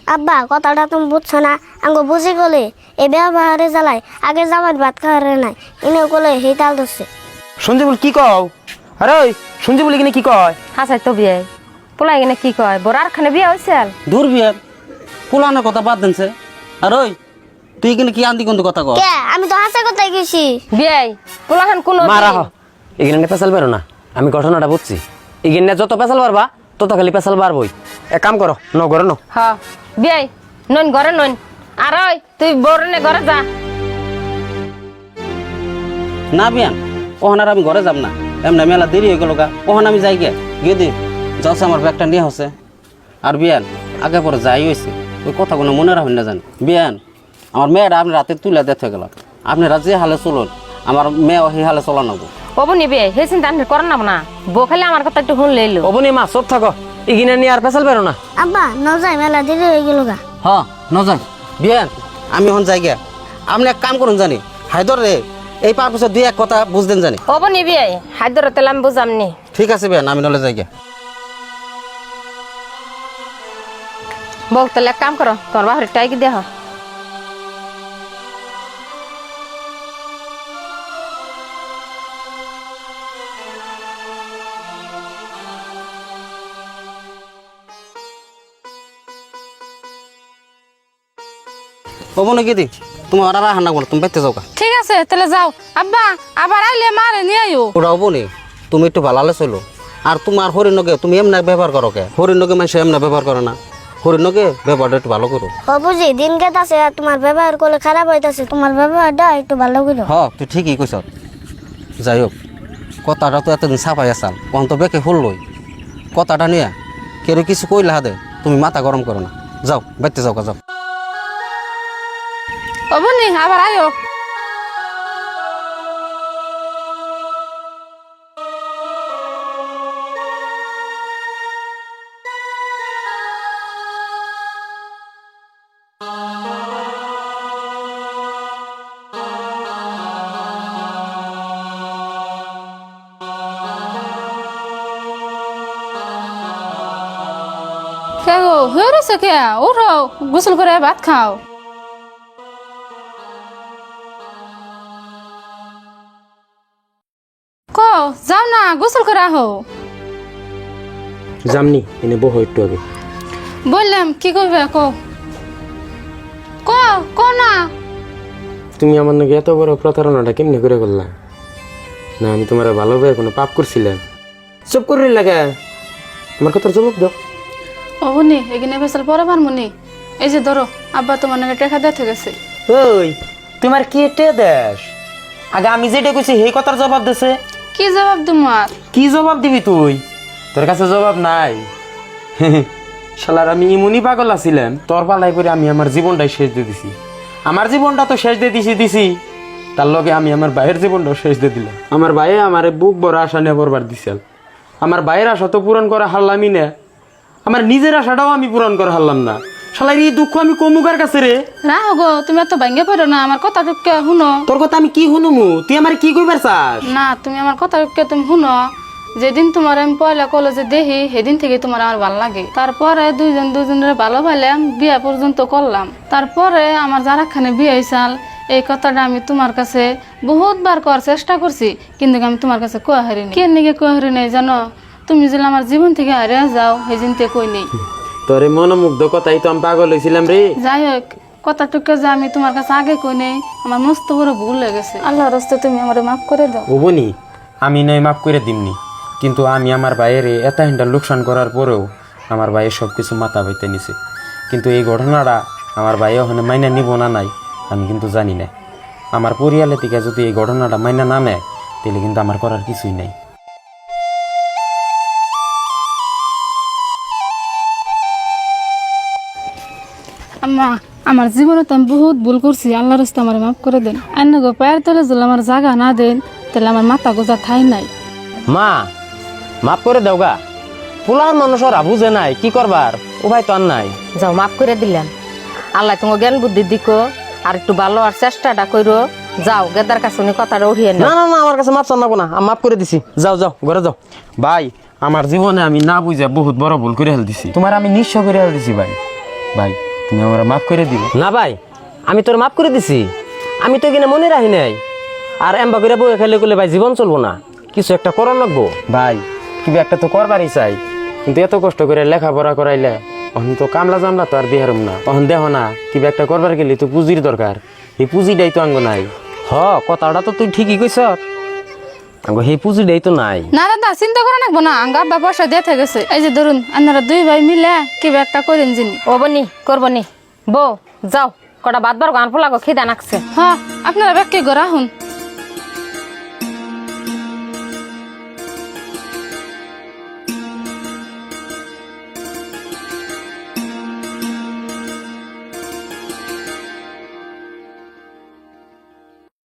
আব্বা কথাটা তুমি বুঝছো না আঙ্গো বুঝি গলে এ ব্যবহারে জ্বালাই আগে জামাত ভাত খাওয়ার নাই এনে গলে সেই তাল ধরছে শুনছি বল কি কও আরে ওই শুনছি বলি কিনে কি কয় হাসাই তো বিয়ে পোলাই কিনে কি কয় বড়ার খানে বিয়ে হয়েছে দূর বিয়ার পুলানোর কথা বাদ দিনছে আর ওই তুই কিনে কি আন্দি কোন কথা কর কে আমি তো হাসা কথাই গেছি বিয়ে পোলাহান কোন মারা হ এখানে পেছাল বেরো না আমি ঘটনাটা বুঝছি এখানে যত পেছাল পারবা তত খালি পেছাল পারবই এক কাম করো ন ঘরে ন হ্যাঁ বিয়ে নইন ঘরে নইন আর ওই তুই বরনে ঘরে যা না বিয়ান ওখানে আর আমি ঘরে যাব না এমনি মেলা দেরি হয়ে গেল গা ওখানে আমি যাই গিয়ে দি যাচ্ছে আমার ব্যাগটা নিয়ে হচ্ছে আর বিয়ান আগে পরে যাই হয়েছে ওই কথাগুলো মনে রাখবেন না জানি বিয়ান আমার মেয়েটা আপনি রাতে তুলে দেখতে গেলাম আপনারা যে হালে চলুন আমার মেয়ে সেই হালে চলা নেবো অবনি বিয়ে হে চিন্তা আপনি করেন না বউ খালি আমার কথা একটু শুনলে এলো অবনি মা চুপ থাকো এখানে নিয়ে আর পেছাল বেরো না আব্বা নজাই মেলা দেরি হয়ে গেল গা হ্যাঁ নজান বিয়ান আমি এখন যাই গিয়া আপনি এক কাম করুন জানি হায়দর রে এই পারপসে দুই এক কথা বুঝতেন জানি অবনি বিয়ে হাত ধরে তেল আমি বুঝামনি ঠিক আছে বিয়ান আমি নলে যাই গিয়া বউ তাহলে এক কাম করো তোমার বাহরে টাইকি দেহ ও মনে কি দি তুমি আর রান্না করো তুমি বাইতে যাও কা ঠিক আছে তাহলে যাও আব্বা আবার আইলে মারে নিয়ে আইও ওটা হবো নি তুমি একটু ভালো চলো আর তোমার হরিণকে তুমি এমনি ব্যবহার করো কে হরিণকে মানুষ এমনি ব্যবহার করে না হরিণকে ব্যবহারটা একটু ভালো করো ও বুঝি দিন কেটাছে আর তোমার ব্যবহার করলে খারাপ হইতাছে তোমার ব্যবহারটা একটু ভালো করো হ তুই ঠিকই কইস যাই হোক কথাটা তো এতদিন ছাপাই আসাল কখন তো বেঁকে ফুল লই কথাটা নিয়ে কেউ কিছু কইলে হাদে তুমি মাথা গরম করো না যাও বাইতে যাও কা যাও অবনি আবার আইও কে গো হয়ে রয়েছে কে উঠো গোসল করে ভাত খাও কো যাও না গোসল করে আহো জামনি এনে বহু একটু আগে বললাম কি করবে কো কো না তুমি আমার নাকি এত বড় প্রতারণাটা কেমনি করে করলা না আমি তোমার ভালোভাবে কোনো পাপ করছিলাম চুপ করে লাগে আমার কথার জবাব দাও অবনি এখানে ফেসাল পরে পারমুনি এই যে ধরো আব্বা তোমার নাকি টাকা দিতে গেছে ওই তোমার কি এটা দেশ আগে আমি যেটা কইছি সেই কথার জবাব দিছে কি জবাব তোমার কি জবাব দিবি তুই তোর কাছে জবাব নাই শালার আমি ইমুনি পাগল আছিলাম তোর পালাই করে আমি আমার জীবনটাই শেষ দিয়ে দিছি আমার জীবনটা তো শেষ দিয়ে দিছি তার লগে আমি আমার ভাইয়ের জীবনটাও শেষ দিয়ে দিলাম আমার ভাইয়ে আমারে বুক বড় আশা নিয়ে বরবার দিছিল আমার ভাইয়ের আশা তো পূরণ করা হারলামই না আমার নিজের আশাটাও আমি পূরণ করা হারলাম না শালার এই দুঃখ আমি কমুকার কাছে রে না গো তুমি এত ভাঙ্গে পড়ো না আমার কথা টুককে শুনো তোর কথা আমি কি শুনুমু তুই আমার কি কইবার চাস না তুমি আমার কথা টুককে তুমি শুনো যেদিন তোমার আমি পয়লা কলেজে দেখি সেদিন থেকে তোমার আমার ভালো লাগে তারপরে দুজনের ভালো পাইলাম বিয়ে পর্যন্ত করলাম তারপরে আমার যারাখানে বিয়ে হয়েছাল এই কথাটা আমি তোমার কাছে বহুতবার করার চেষ্টা করছি কিন্তু আমি তোমার কাছে কোয়া হারিনি কে নিকে কোয়া হারি নেই জানো তুমি যদি আমার জীবন থেকে হারিয়ে যাও সেই দিনতে কই নেই তোরে মনোমুগ্ধ কথাই তো আমি পাগল হয়েছিলাম রে যাই হোক কথাটুকু যে আমি তোমার কাছে আগে কই নেই আমার মস্ত বড় ভুল হয়ে গেছে আল্লাহর রাস্তে তুমি আমার মাফ করে দাও ওবনি আমি নয় মাফ করে দিমনি কিন্তু আমি আমার ভাইয়ের এত হিন্ডা লোকসান করার পরেও আমার ভাইয়ের সব কিছু মাথা বাইতে নিছে কিন্তু এই ঘটনাটা আমার ভাই ওখানে মাইনা নিব না নাই আমি কিন্তু জানি না আমার পরিয়ালের থেকে যদি এই ঘটনাটা মাইনা না নেয় তাহলে কিন্তু আমার করার কিছুই নাই আম্মা আমার জীবনে তো আমি বহুত ভুল করছি আল্লাহর রাস্তে আমার মাফ করে দেন অন্য গো পায়ের তলে যদি আমার জায়গা না দেন তাহলে আমার মাথা গোজা ঠাই নাই মা মাফ করে দাও গা পুলার মানুষের বুঝে নাই কি করবার ও ভাই তো আর নাই যাও মাফ করে দিলাম আল্লাহ তোমার জ্ঞান বুদ্ধি দিকো আর একটু ভালো আর চেষ্টাটা করো যাও গেদার কাছে উনি কথাটা উঠিয়ে না না না আমার কাছে মাফ চান না আমি মাফ করে দিছি যাও যাও ঘরে যাও ভাই আমার জীবনে আমি না বুঝে বহুত বড় ভুল করে হেল দিছি তোমার আমি নিঃস্ব করে হেল দিছি ভাই ভাই তুমি আমার মাফ করে দিবে? না ভাই, আমি তোর মাফ করে দিছি। আমি তো কিনা মনে রাখি নাই। আর এম্বা করে বই খেলে করলে ভাই জীবন চলবো না, কিছু একটা করার লাগবো। ভাই কিবা একটা তো করবারই চাই, কিন্তু এত কষ্ট করে লেখাপড়া করাইলে অহন তো কামলা জামলা তো আর বিহারম না। অহন দেহ না কিবা একটা করবার গেলে তো পুঁজির দরকার, এই পুঁজিটাই তো আঙ্গ নাই। কথাটা তো তুই ঠিকই কইছ, সেই পুঁজিটাই তো নাই। না দাদা চিন্তা করে রাখবো না, আঙ্গা আব্বা পয়সা দিয়ে গেছে। এই যে ধরুন আপনারা দুই ভাই মিলে কিবা একটা করেন যিনি। ও বনি করবনি বউ, যাও কটা বাদ বার গান ফোলাগো খিদা নাকছে। হ্যাঁ আপনারা ব্যাগ কে রাখুন।